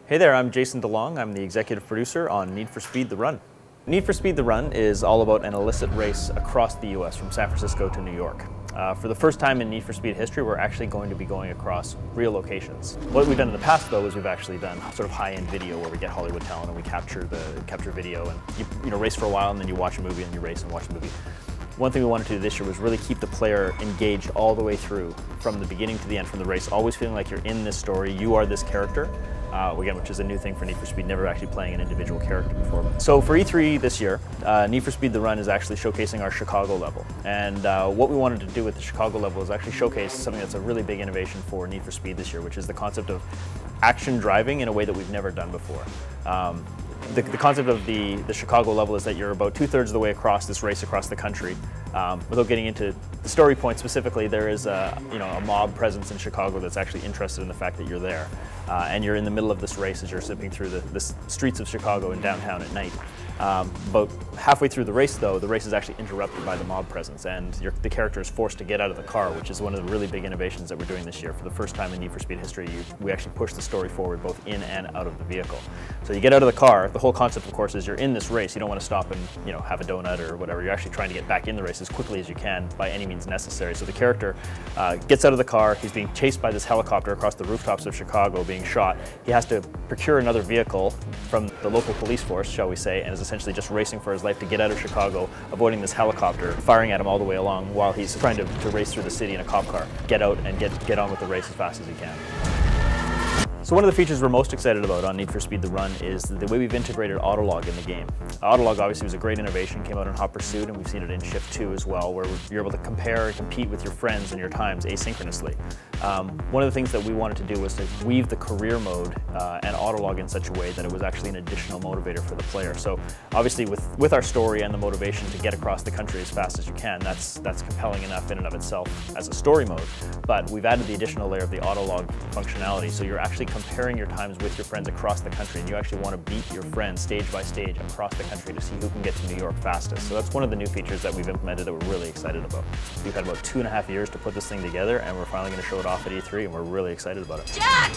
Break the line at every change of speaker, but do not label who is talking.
Hey there, I'm Jason DeLong. I'm the executive producer on Need for Speed The Run. Need for Speed The Run is all about an illicit race across the US from San Francisco to New York. For the first time in Need for Speed history, we're actually going to be going across real locations. What we've done in the past, though, is we've actually done sort of high-end video where we get Hollywood talent and we capture video, and you race for a while and then you watch a movie and you race and watch a movie. One thing we wanted to do this year was really keep the player engaged all the way through, from the beginning to the end, from the race, always feeling like you're in this story, you are this character. Again, which is a new thing for Need for Speed, never actually playing an individual character before. So for E3 this year, Need for Speed The Run is actually showcasing our Chicago level. And what we wanted to do with the Chicago level is actually showcase something that's a really big innovation for Need for Speed this year, which is the concept of action driving in a way that we've never done before. The concept of the Chicago level is that you're about 2/3 of the way across this race across the country. Without getting into the story point specifically, there is a mob presence in Chicago that's actually interested in the fact that you're there. And you're in the middle of this race as you're zipping through the streets of Chicago in downtown at night. About halfway through the race, though, the race is actually interrupted by the mob presence, and the character is forced to get out of the car, which is one of the really big innovations that we're doing this year. For the first time in Need for Speed history, we actually push the story forward both in and out of the vehicle. So you get out of the car. The whole concept, of course, is you're in this race. You don't want to stop and have a donut or whatever. You're actually trying to get back in the race as quickly as you can by any means necessary. So the character gets out of the car. He's being chased by this helicopter across the rooftops of Chicago, being shot. He has to procure another vehicle from the local police force, shall we say, and is essentially just racing for his life to get out of Chicago, avoiding this helicopter, firing at him all the way along while he's trying to race through the city in a cop car. Get out and get on with the race as fast as he can. So one of the features we're most excited about on Need for Speed The Run is the way we've integrated Autolog in the game. Autolog obviously was a great innovation, came out in Hot Pursuit, and we've seen it in Shift 2 as well, where you're able to compare and compete with your friends and your times asynchronously. One of the things that we wanted to do was to weave the career mode and Autolog in such a way that it was actually an additional motivator for the player. So obviously with our story and the motivation to get across the country as fast as you can, that's compelling enough in and of itself as a story mode. But we've added the additional layer of the Autolog functionality, so you're actually comparing your times with your friends across the country, and you actually want to beat your friends stage by stage across the country to see who can get to New York fastest. So that's one of the new features that we've implemented that we're really excited about. We've had about 2.5 years to put this thing together, and we're finally going to show it off at E3, and we're really excited about it.
Jack!